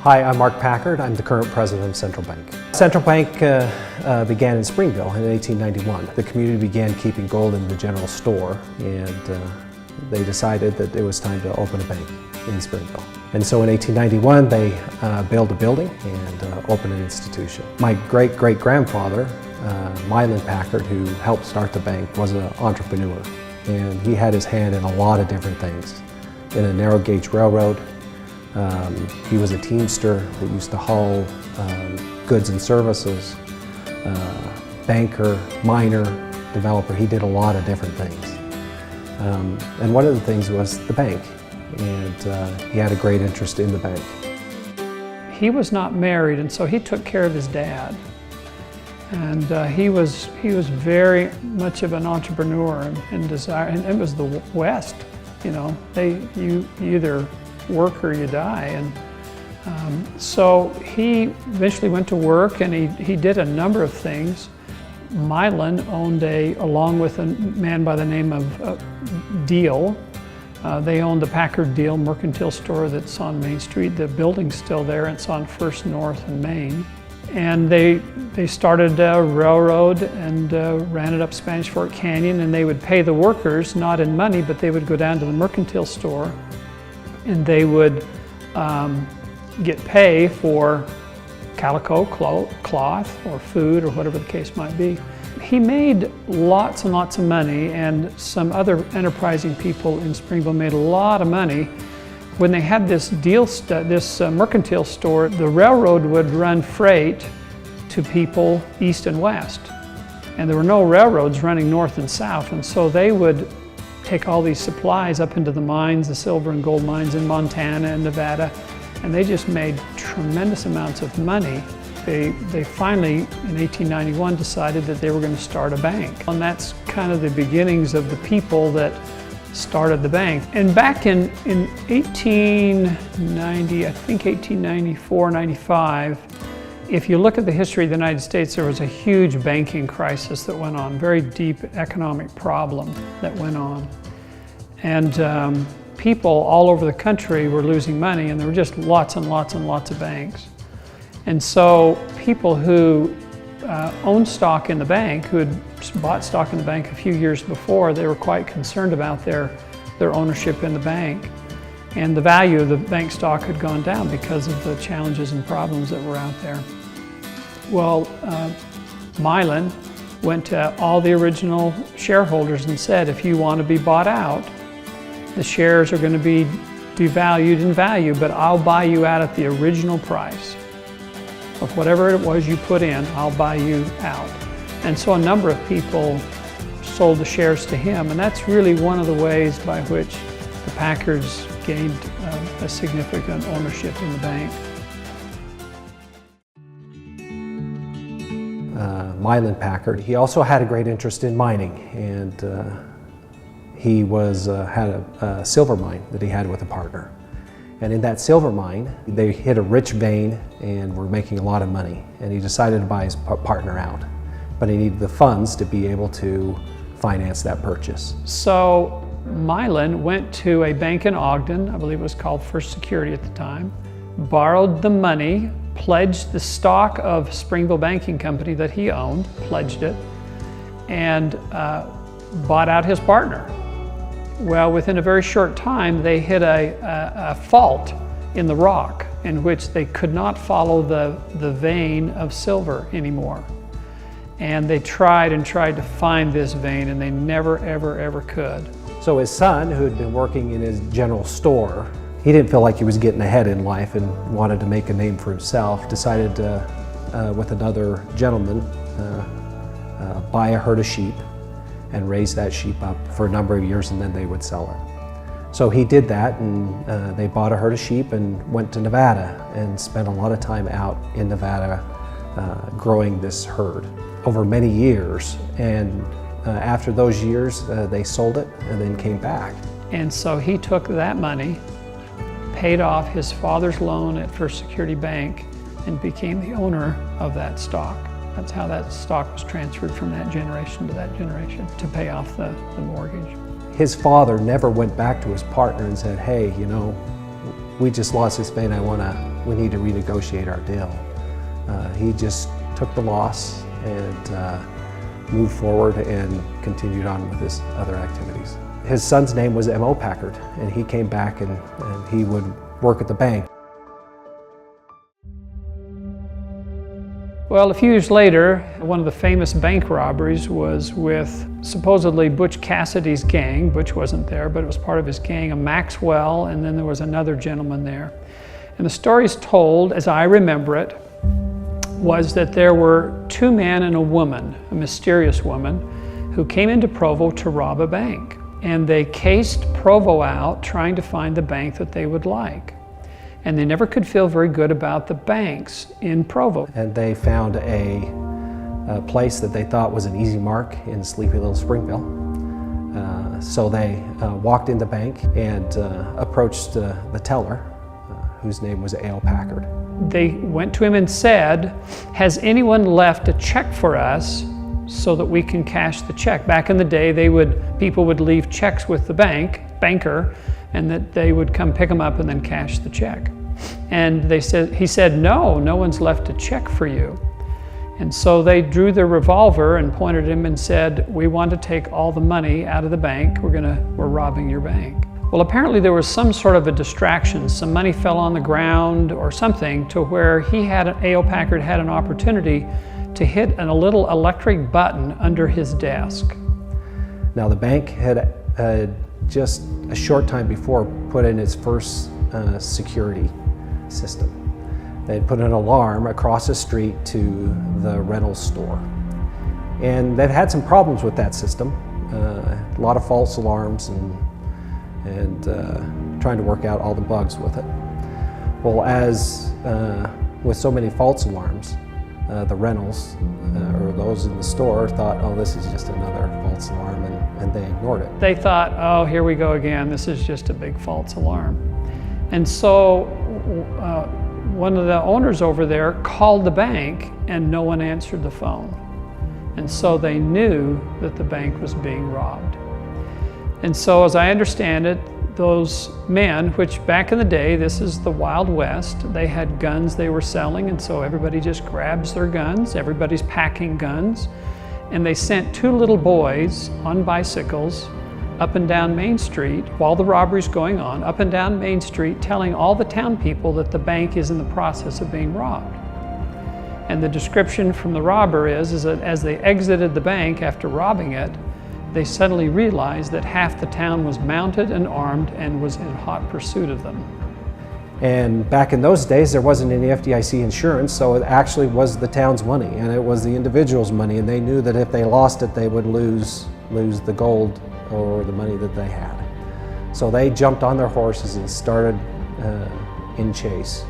Hi, I'm Mark Packard. I'm the current president of Central Bank. Central Bank began in Springville in 1891. The community began keeping gold in the general store, and they decided that it was time to open a bank in Springville. And so in 1891, they built a building and opened an institution. My great-great-grandfather, Mylon Packard, who helped start the bank, was an entrepreneur. And he had his hand in a lot of different things. In a narrow gauge railroad, he was a teamster that used to haul goods and services, banker, miner, developer. He did a lot of different things. And one of the things was the bank, and he had a great interest in the bank. He was not married, and so he took care of his dad. And he was very much of an entrepreneur and desire, and it was the West, you know. You either work or you die, and so he eventually went to work, and he did a number of things. Mylon owned along with a man by the name of Deal. They owned the Packard Deal mercantile store that's on Main Street. The building's still there. It's on First North and Main. And they started a railroad and ran it up Spanish Fork Canyon, and they would pay the workers, not in money, but they would go down to the mercantile store and they would get pay for calico, cloth, or food, or whatever the case might be. He made lots and lots of money, and some other enterprising people in Springville made a lot of money. When they had this mercantile store, the railroad would run freight to people east and west. And there were no railroads running north and south, and so they would take all these supplies up into the mines, the silver and gold mines in Montana and Nevada, and they just made tremendous amounts of money. They finally, in 1891, decided that they were going to start a bank. And that's kind of the beginnings of the people that started the bank. And back in 1890, I think 1894, 95, if you look at the history of the United States, there was a huge banking crisis that went on, very deep economic problem that went on. And people all over the country were losing money, and there were just lots and lots and lots of banks. And so people who owned stock in the bank, who had bought stock in the bank a few years before, they were quite concerned about their ownership in the bank. And the value of the bank stock had gone down because of the challenges and problems that were out there. Well, Mylon went to all the original shareholders and said, if you want to be bought out, the shares are going to be devalued in value, but I'll buy you out at the original price of whatever it was you put in. I'll buy you out. And so a number of people sold the shares to him, and that's really one of the ways by which the Packards gained a significant ownership in the bank. Mylon Packard, he also had a great interest in mining, and he had a silver mine that he had with a partner. And in that silver mine, they hit a rich vein and were making a lot of money. And he decided to buy his partner out. But he needed the funds to be able to finance that purchase. So Mylon went to a bank in Ogden, I believe it was called First Security at the time, borrowed the money, pledged the stock of Springville Banking Company that he owned, pledged it, and bought out his partner. Well, within a very short time, they hit a fault in the rock in which they could not follow the vein of silver anymore. And they tried and tried to find this vein, and they never, ever, ever could. So his son, who had been working in his general store, he didn't feel like he was getting ahead in life and wanted to make a name for himself, decided to, with another gentleman, buy a herd of sheep and raise that sheep up for a number of years, and then they would sell it. So he did that, and they bought a herd of sheep and went to Nevada and spent a lot of time out in Nevada growing this herd over many years. And after those years, they sold it and then came back. And so he took that money, paid off his father's loan at First Security Bank, and became the owner of that stock. That's how that stock was transferred from that generation to that generation to pay off the mortgage. His father never went back to his partner and said, hey, you know, we just lost this vein, I want we need to renegotiate our deal. He just took the loss and moved forward and continued on with his other activities. His son's name was M.O. Packard, and he came back and he would work at the bank. Well, a few years later, one of the famous bank robberies was with supposedly Butch Cassidy's gang. Butch wasn't there, but it was part of his gang, a Maxwell, and then there was another gentleman there. And the story's told, as I remember it, was that there were two men and a woman, a mysterious woman, who came into Provo to rob a bank. And they cased Provo out trying to find the bank that they would like. And they never could feel very good about the banks in Provo. And they found a place that they thought was an easy mark in sleepy little Springville. So they walked in the bank and approached the teller, whose name was A.O. Packard. They went to him and said, "Has anyone left a check for us so that we can cash the check?" Back in the day, people would leave checks with the banker, and that they would come pick them up and then cash the check. And he said, no one's left a check for you. And so they drew their revolver and pointed at him and said, "We want to take all the money out of the bank. We're robbing your bank." Well, apparently there was some sort of a distraction. Some money fell on the ground or something to where A.O. Packard had an opportunity to hit a little electric button under his desk. Now the bank had just a short time before put in its first security system. They had put an alarm across the street to the rental store. And they've had some problems with that system. A lot of false alarms and trying to work out all the bugs with it. Well, as with so many false alarms, the rentals or those in the store thought, oh, this is just another false alarm, and they ignored it. They thought, oh, here we go again. This is just a big false alarm. And so one of the owners over there called the bank and no one answered the phone. And so they knew that the bank was being robbed. And so as I understand it, those men, which back in the day, this is the Wild West, they had guns they were selling, and so everybody just grabs their guns, everybody's packing guns, and they sent two little boys on bicycles up and down Main Street while the robbery's going on, up and down Main Street, telling all the town people that the bank is in the process of being robbed. And the description from the robber is that as they exited the bank after robbing it, they suddenly realized that half the town was mounted and armed and was in hot pursuit of them. And back in those days, there wasn't any FDIC insurance, so it actually was the town's money, and it was the individual's money, and they knew that if they lost it, they would lose the gold or the money that they had. So they jumped on their horses and started in chase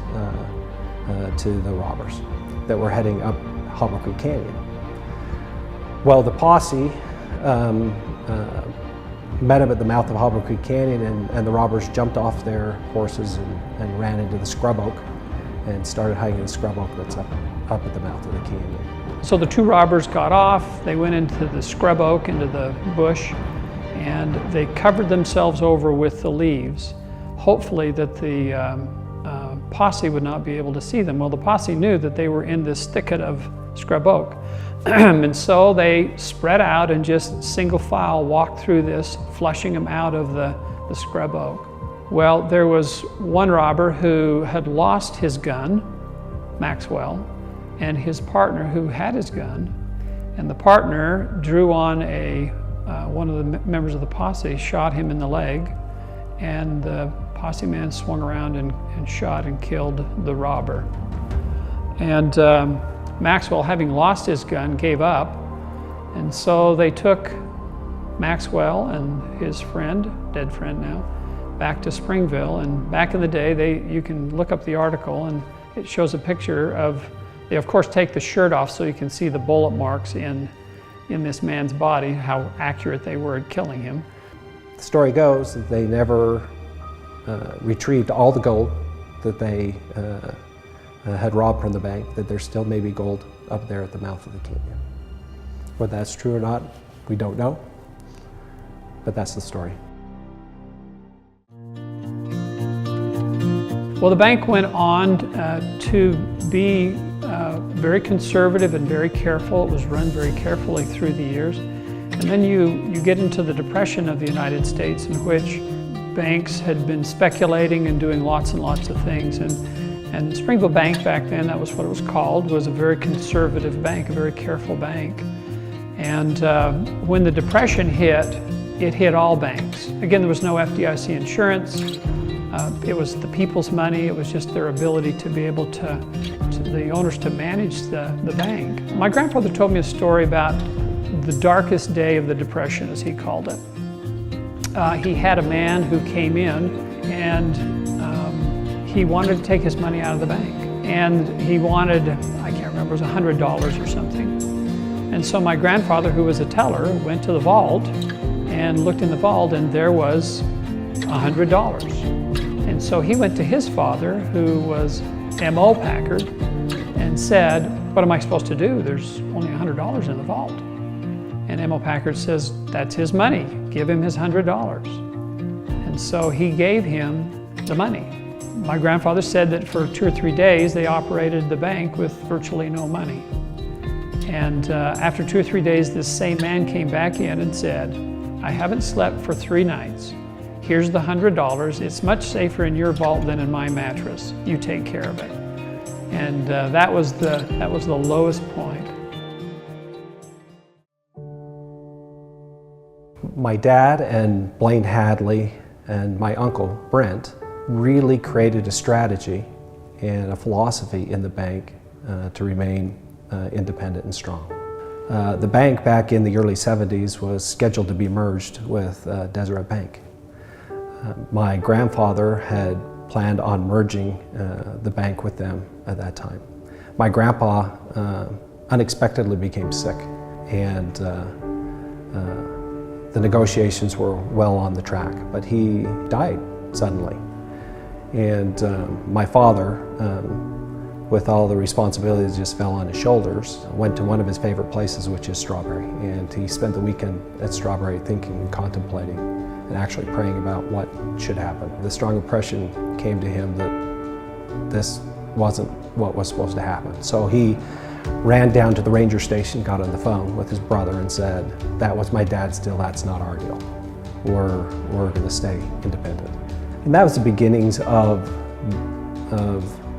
to the robbers that were heading up Hobble Creek Canyon. Well, the posse met them at the mouth of Hobble Creek Canyon, and the robbers jumped off their horses and ran into the scrub oak and started hiking the scrub oak that's up at the mouth of the canyon. So the two robbers got off, they went into the scrub oak, into the bush, and they covered themselves over with the leaves, hopefully that the posse would not be able to see them. Well, the posse knew that they were in this thicket of scrub oak. And so they spread out and just single file walked through this, flushing them out of the scrub oak. Well, there was one robber who had lost his gun, Maxwell, and his partner who had his gun. And the partner drew on one of the members of the posse, shot him in the leg, and the posse man swung around and shot and killed the robber. And Maxwell, having lost his gun, gave up, and so they took Maxwell and his friend, dead friend now, back to Springville. And back in the day, you can look up the article, and it shows a picture of, they of course take the shirt off so you can see the bullet marks in this man's body, how accurate they were at killing him. The story goes that they never retrieved all the gold that they had robbed from the bank, that there still may be gold up there at the mouth of the canyon. Whether that's true or not, we don't know, but that's the story. Well, the bank went on to be very conservative and very careful. It was run very carefully through the years. And then you get into the Depression of the United States, in which banks had been speculating and doing lots and lots of things. And Springville Bank back then, that was what it was called, was a very conservative bank, a very careful bank. And when the Depression hit, it hit all banks. Again, there was no FDIC insurance. It was the people's money. It was just their ability to be able to the owners to manage the bank. My grandfather told me a story about the darkest day of the Depression, as he called it. He had a man who came in and he wanted to take his money out of the bank. And he wanted, I can't remember, it was $100 or something. And so my grandfather, who was a teller, went to the vault and looked in the vault, and there was $100. And so he went to his father, who was M.O. Packard, and said, "What am I supposed to do? There's only $100 in the vault." And M.O. Packard says, "That's his money. Give him his $100. And so he gave him the money. My grandfather said that for 2 or 3 days they operated the bank with virtually no money. And after 2 or 3 days, this same man came back in and said, "I haven't slept for 3 nights. Here's the $100. It's much safer in your vault than in my mattress. You take care of it." And that was the lowest point. My dad and Blaine Hadley and my uncle Brent really created a strategy and a philosophy in the bank to remain independent and strong. The bank back in the early 70s was scheduled to be merged with Deseret Bank. My grandfather had planned on merging the bank with them at that time. My grandpa unexpectedly became sick, and the negotiations were well on the track, but he died suddenly. And my father, with all the responsibilities just fell on his shoulders, went to one of his favorite places, which is Strawberry. And he spent the weekend at Strawberry thinking and contemplating and actually praying about what should happen. The strong impression came to him that this wasn't what was supposed to happen. So he ran down to the ranger station, got on the phone with his brother and said, "That was my dad's deal, that's not our deal. We're gonna stay independent." And that was the beginnings of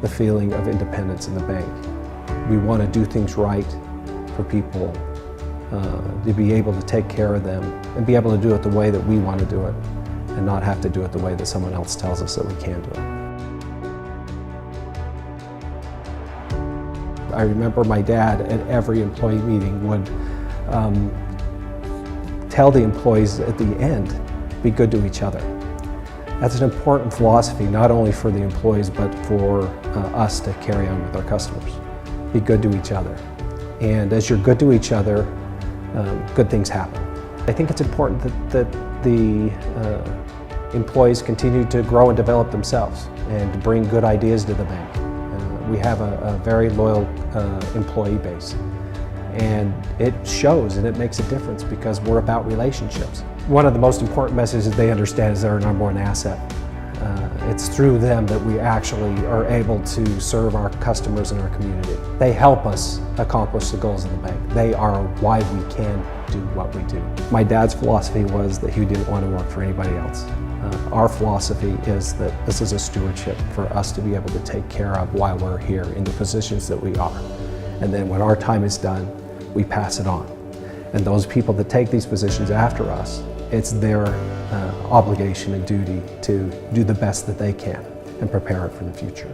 the feeling of independence in the bank. We want to do things right for people, to be able to take care of them and be able to do it the way that we want to do it and not have to do it the way that someone else tells us that we can do it. I remember my dad at every employee meeting would tell the employees at the end, be good to each other. That's an important philosophy, not only for the employees, but for us to carry on with our customers. Be good to each other. And as you're good to each other, good things happen. I think it's important that the employees continue to grow and develop themselves and to bring good ideas to the bank. We have a very loyal employee base. And it shows and it makes a difference because we're about relationships. One of the most important messages they understand is they're our number one asset. It's through them that we actually are able to serve our customers and our community. They help us accomplish the goals of the bank. They are why we can do what we do. My dad's philosophy was that he didn't want to work for anybody else. Our philosophy is that this is a stewardship for us to be able to take care of while we're here in the positions that we are. And then when our time is done, we pass it on. And those people that take these positions after us, it's their obligation and duty to do the best that they can and prepare it for the future.